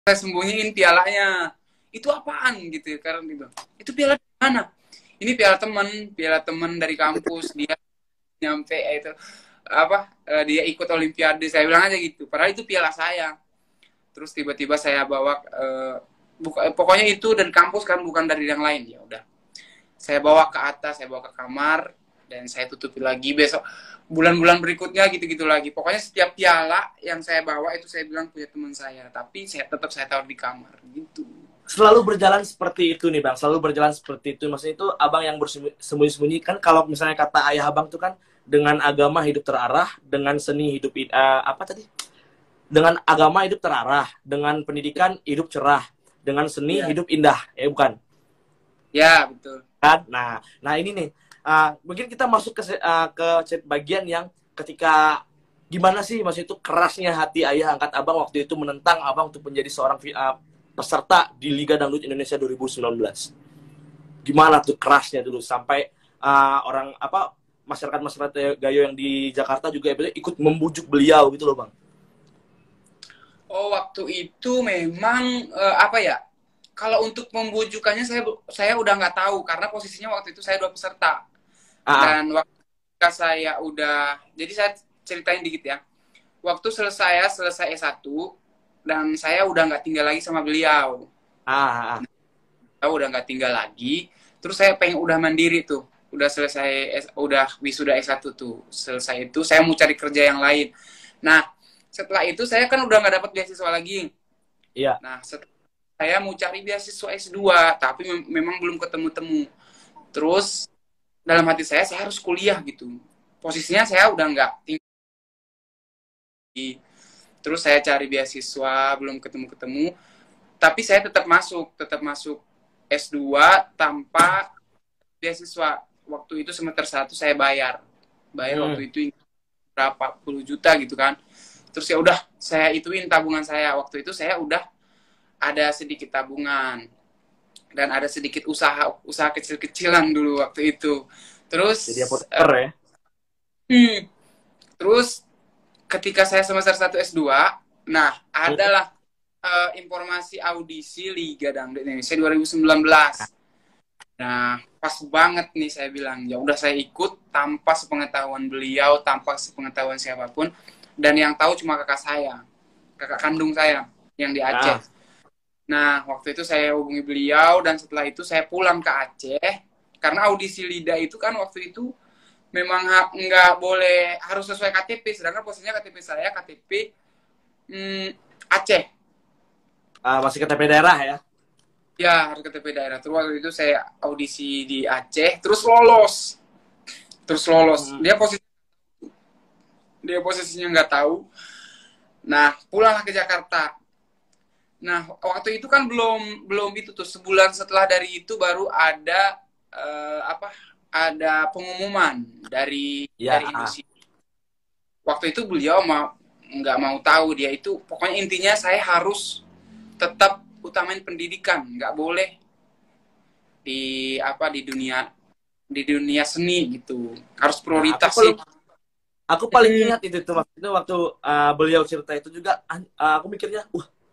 saya sembunyiin pialanya. Itu apaan gitu ya, karena gitu. Itu piala di mana? Ini piala teman dari kampus. Dia nyampe itu apa dia ikut olimpiade, saya bilang aja gitu. Padahal itu piala saya. Terus tiba-tiba saya bawa pokoknya itu dari kampus kan, bukan dari yang lain. Ya udah. Saya bawa ke atas, saya bawa ke kamar dan saya tutupi lagi. Besok bulan-bulan berikutnya gitu-gitu lagi. Pokoknya setiap piala yang saya bawa itu saya bilang punya teman saya, tapi saya tetap saya taruh di kamar gitu. Selalu berjalan seperti itu nih Bang, selalu berjalan seperti itu. Maksudnya itu abang yang bersembunyi-sembunyi kan, kalau misalnya kata ayah abang tuh kan, dengan agama hidup terarah, dengan seni hidup apa tadi? Dengan agama hidup terarah, dengan pendidikan hidup cerah, dengan seni Ya, hidup indah, ya bukan? ya betul. Kan? Nah ini nih, mungkin kita masuk ke bagian yang ketika gimana sih maksud itu kerasnya hati ayah angkat abang waktu itu menentang abang untuk menjadi seorang peserta di Liga Dangdut Indonesia 2019. Gimana tuh kerasnya dulu sampai orang apa masyarakat Gayo yang di Jakarta juga ikut membujuk beliau gitu loh Bang. Oh, waktu itu memang apa ya? Kalau untuk membujukannya saya udah nggak tahu karena posisinya waktu itu saya dua peserta. Ah, Dan waktu saya udah, jadi saya ceritain dikit ya. Waktu selesai S1 dan saya udah nggak tinggal lagi sama beliau. ah, ah. Saya udah nggak tinggal lagi. Terus saya pengen udah mandiri tuh. Udah selesai, udah wisuda S1 tuh. Selesai itu saya mau cari kerja yang lain. Nah, setelah itu saya kan udah nggak dapat beasiswa lagi. Iya. Nah, saya mau cari beasiswa S2, tapi memang belum ketemu-temu. Terus dalam hati saya harus kuliah gitu. Posisinya saya udah nggak tinggi. Terus saya cari beasiswa, belum ketemu-ketemu. Tapi saya tetap masuk S2 tanpa beasiswa. Waktu itu semester 1 saya bayar. Bayar waktu itu berapa puluh juta gitu kan. Terus ya udah saya ituin tabungan saya. Waktu itu saya udah ada sedikit tabungan dan ada sedikit usaha kecil-kecilan dulu waktu itu. Jadi Terus apoteker ya. terus ketika saya semester 1 S2, nah adalah informasi audisi Liga Dangdut Indonesia 2019. Nah, pas banget nih saya bilang, ya udah saya ikut tanpa sepengetahuan beliau, tanpa sepengetahuan siapapun, dan yang tahu cuma kakak saya, kakak kandung saya yang di Aceh. Nah, waktu itu saya hubungi beliau dan setelah itu saya pulang ke Aceh karena audisi LIDA itu kan waktu itu memang nggak boleh, harus sesuai KTP, sedangkan posisinya KTP saya KTP Aceh. Masih KTP daerah ya. Ya, harus KTP daerah. Terus waktu itu saya audisi di Aceh, terus lolos. Dia posisinya nggak tahu. Nah, pulanglah ke Jakarta. Nah, waktu itu kan belum itu tuh, sebulan setelah dari itu baru ada ada pengumuman dari Ya. Indonesia. Waktu itu beliau nggak mau tahu, dia itu pokoknya intinya saya harus tetap utamain pendidikan, nggak boleh di dunia seni gitu, harus Nah, prioritas sih. aku paling ingat itu tuh waktu beliau cerita itu juga aku mikirnya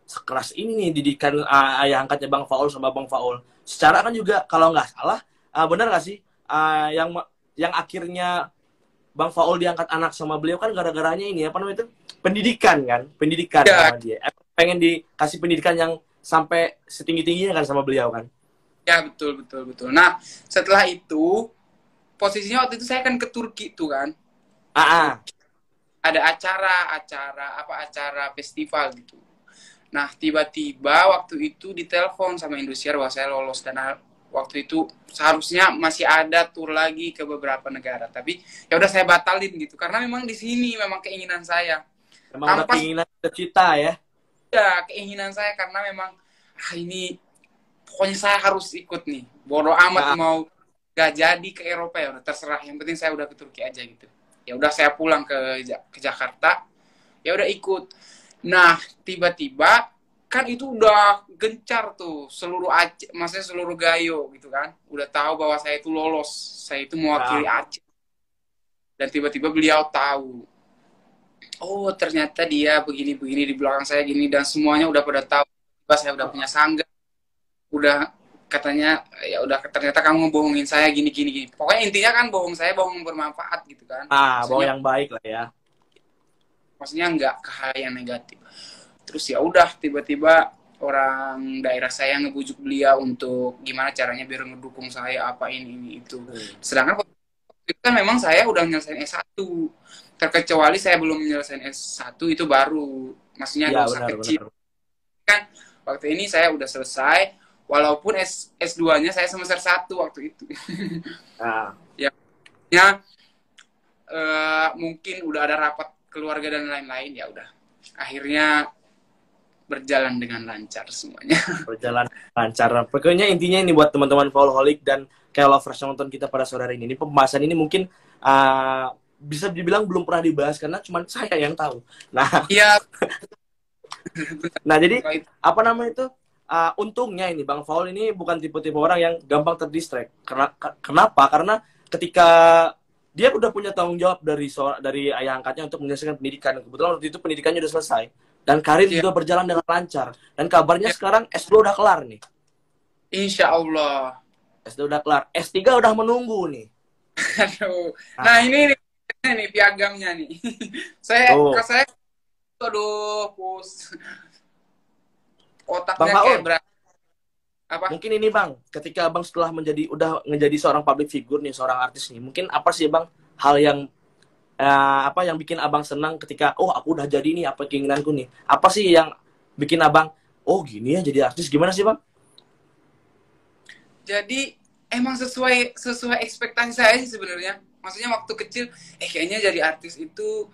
sekeras ini nih didikan ayah angkatnya Bang Faul sama Bang Faul. Secara kan juga kalau nggak salah benar nggak sih yang akhirnya Bang Faul diangkat anak sama beliau kan gara-garanya ini apa namanya itu pendidikan Ya, sama dia. Pengen dikasih pendidikan yang sampai setinggi-tingginya kan sama beliau kan. ya betul. Nah, setelah itu posisinya waktu itu saya kan ke Turki tuh kan. Ada acara festival gitu. Nah, tiba-tiba waktu itu ditelepon sama Indosiar bahwa saya lolos, dan waktu itu seharusnya masih ada tur lagi ke beberapa negara, tapi ya udah saya batalin gitu karena memang di sini memang keinginan saya. Emang udah Tanpa keinginan cita ya. ya keinginan saya karena memang ini pokoknya saya harus ikut nih. Bodoh amat mau gak jadi ke Eropa, ya udah terserah, yang penting saya udah ke Turki aja gitu. Ya udah saya pulang ke Jakarta, ya udah ikut. Nah, tiba-tiba kan itu udah gencar tuh seluruh Aceh, maksudnya seluruh Gayo gitu kan. Udah tahu bahwa saya itu lolos, saya itu mewakili Aceh. Dan tiba-tiba beliau tahu. Oh, ternyata dia begini-begini di belakang saya gini, dan semuanya udah pada tahu pas saya udah punya sangga, udah katanya ya udah ternyata kamu ngebohongin saya gini gini gini. Pokoknya intinya kan bohong saya bohong bermanfaat gitu kan. Bawa Maksudnya yang baik lah ya. maksudnya nggak ke hal yang negatif. Terus ya udah tiba-tiba orang daerah saya ngebujuk beliau untuk gimana caranya biar ngedukung saya apa ini itu. Sedangkan waktu itu kan memang saya udah nyelesain S1. Terkecuali saya belum nyelesain S1 itu baru maksudnya Iya, dosa benar, kecil. benar. Kan waktu ini saya udah selesai walaupun S2-nya saya semester 1 waktu itu. Nah, Ya mungkin udah ada rapat keluarga dan lain-lain ya udah. Akhirnya berjalan dengan lancar semuanya. berjalan lancar. Pokoknya intinya ini buat teman-teman Foulholic dan kayak lovers yang nonton kita pada sore hari ini. Ini pembahasan ini mungkin bisa dibilang belum pernah dibahas karena cuma saya yang tahu. Nah, Iya, nah jadi apa namanya itu? Untungnya ini Bang Faul ini bukan tipe-tipe orang yang gampang terdistract. Kenapa? Karena ketika dia udah punya tanggung jawab dari ayah angkatnya untuk menyelesaikan pendidikan. Kebetulan waktu itu pendidikannya udah selesai dan karir iya, juga berjalan dengan lancar. Dan kabarnya iya. sekarang S2 udah kelar nih. Insya Allah. S2 udah kelar. S3 udah menunggu nih. Aduh. Nah ini piagamnya nih. Tuh. Saya, aduh, pus. Bang Otaknya kayak Faul, berat. Apa? mungkin ini Bang, ketika Abang setelah udah menjadi seorang public figure nih, seorang artis nih, mungkin apa sih Bang hal yang apa yang bikin Abang senang ketika oh aku udah jadi nih apa keinginanku nih. Apa sih yang bikin Abang oh gini ya jadi artis gimana sih Bang? Jadi emang sesuai ekspektasi saya sih sebenarnya. Maksudnya waktu kecil, kayaknya jadi artis itu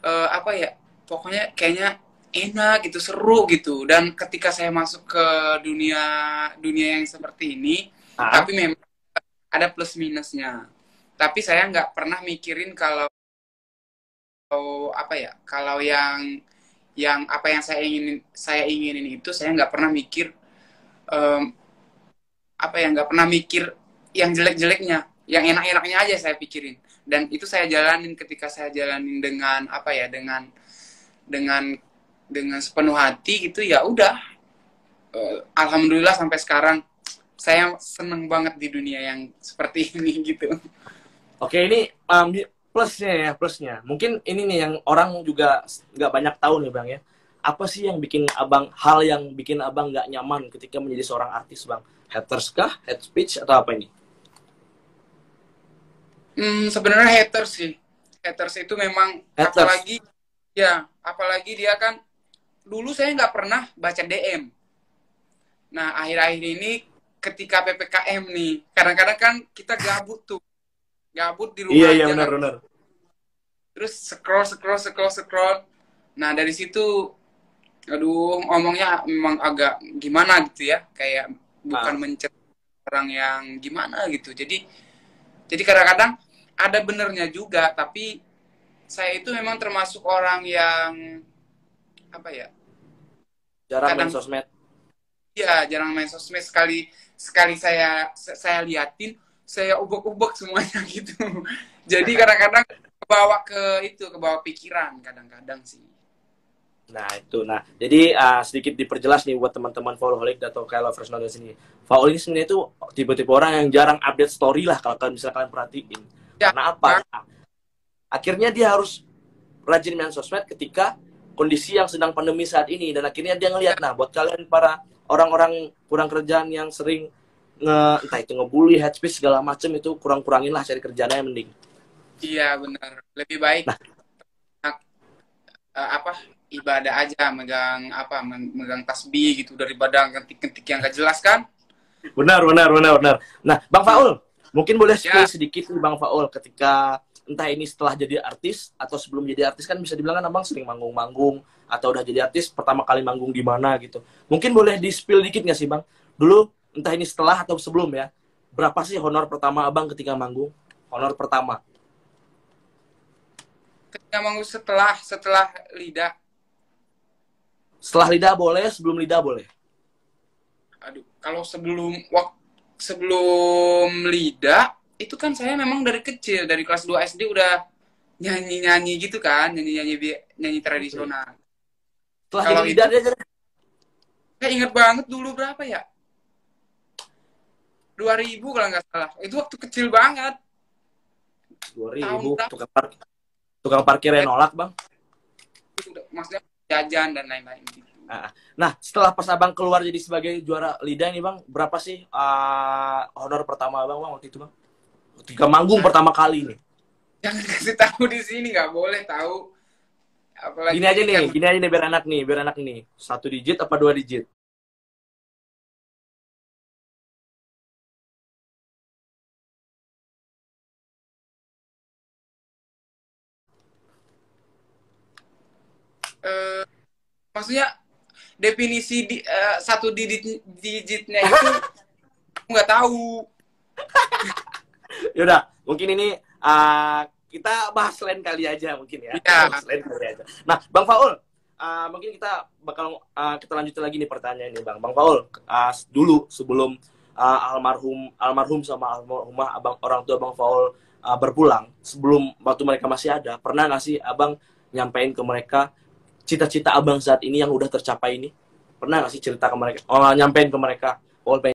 apa ya? Pokoknya kayaknya enak gitu, seru gitu. Dan ketika saya masuk ke dunia dunia yang seperti ini, Ah, tapi memang ada plus minusnya. Tapi saya nggak pernah mikirin kalau apa ya, kalau yang apa yang saya inginin itu saya nggak pernah mikir em, apa ya nggak pernah mikir yang jelek-jeleknya, yang enak-enaknya aja saya pikirin. Dan itu saya jalanin ketika saya jalanin dengan apa ya dengan dengan sepenuh hati gitu ya udah. Alhamdulillah sampai sekarang saya seneng banget di dunia yang seperti ini gitu. oke ini plusnya ya plusnya. Mungkin ini nih yang orang juga nggak banyak tahu nih Bang ya. Apa sih yang bikin Abang hal yang bikin Abang nggak nyaman ketika menjadi seorang artis Bang? Haters kah? Hate speech atau apa ini? Sebenarnya haters sih. Haters itu memang Haters. apalagi dia kan dulu saya nggak pernah baca DM. Nah, akhir-akhir ini ketika PPKM nih, kadang-kadang kan kita gabut tuh. Gabut di Iya rumah iya aja benar kan. benar. Terus scroll. Nah, dari situ aduh ngomongnya memang agak gimana gitu ya, kayak bukan Ah, mencet orang yang gimana gitu. Jadi kadang-kadang ada benernya juga, tapi saya itu memang termasuk orang yang apa ya? jarang main Kadang sosmed. ya jarang main sosmed, sekali sekali saya liatin saya ubek-ubek semuanya gitu. Jadi kadang-kadang ke bawa pikiran kadang-kadang sih. Nah, itu. Nah, jadi sedikit diperjelas nih buat teman-teman Foulholic atau kalau Lovers Nonton sini. Faul ini sebenarnya itu tipe-tipe orang yang jarang update story lah kalau kalian misalnya kalian perhatiin. Ya, Karena apa? Nah, akhirnya dia harus rajin main sosmed ketika kondisi yang sedang pandemi saat ini dan akhirnya dia ngelihat nah buat kalian para orang-orang kurang kerjaan yang sering entah itu ngebully, hate speech segala macem itu kurang-kurangin lah cari kerjaannya yang mending. iya benar. Lebih baik Nah, apa ibadah aja, megang tasbih gitu daripada ketik-ketik yang gak jelas kan. benar. Nah, Bang Hmm, Faul, mungkin boleh spill ya, sedikit nih Bang Faul ketika entah ini setelah jadi artis atau sebelum jadi artis kan bisa dibilang kan Abang sering manggung-manggung atau udah jadi artis pertama kali manggung di mana gitu. Mungkin boleh di spill dikit nggak sih Bang? Dulu entah ini setelah atau sebelum ya. Berapa sih honor pertama Abang ketika manggung? Honor pertama. ketika mau setelah lidah. Setelah lidah boleh, sebelum lidah boleh. Aduh, kalau sebelum lidah itu kan saya memang dari kecil, dari kelas 2 SD udah nyanyi-nyanyi gitu kan, nyanyi-nyanyi nyanyi tradisional. Setelah jadi Kalau lidah itu dia jadi Saya ingat banget dulu berapa ya? 2000 kalau nggak salah. Itu waktu kecil banget. 2000 tukang parkir yang nolak, Bang. Maksudnya jajan dan lain-lain gitu. Nah, setelah pas Abang keluar jadi sebagai juara LIDA nih, Bang, berapa sih honor pertama Abang, waktu itu, Bang? Ketika manggung pertama kali nih. Jangan kasih tahu di sini, nggak boleh tahu. Apalagi Gini aja nih biar enak nih. 1 digit apa 2 digit? Maksudnya definisi satu digitnya itu nggak tahu. Yaudah, mungkin ini kita bahas lain kali aja mungkin ya. Iya. Lain kali aja. Nah, Bang Faul, mungkin kita bakal kita lanjutin lagi nih pertanyaan ini, Bang. Bang Faul, dulu sebelum almarhum sama almarhumah orang tua Bang Faul berpulang, sebelum waktu mereka masih ada, pernah nggak sih Abang nyampein ke mereka cita-cita Abang saat ini yang udah tercapai ini? Pernah nggak sih cerita ke mereka? Nyampein ke mereka, Faul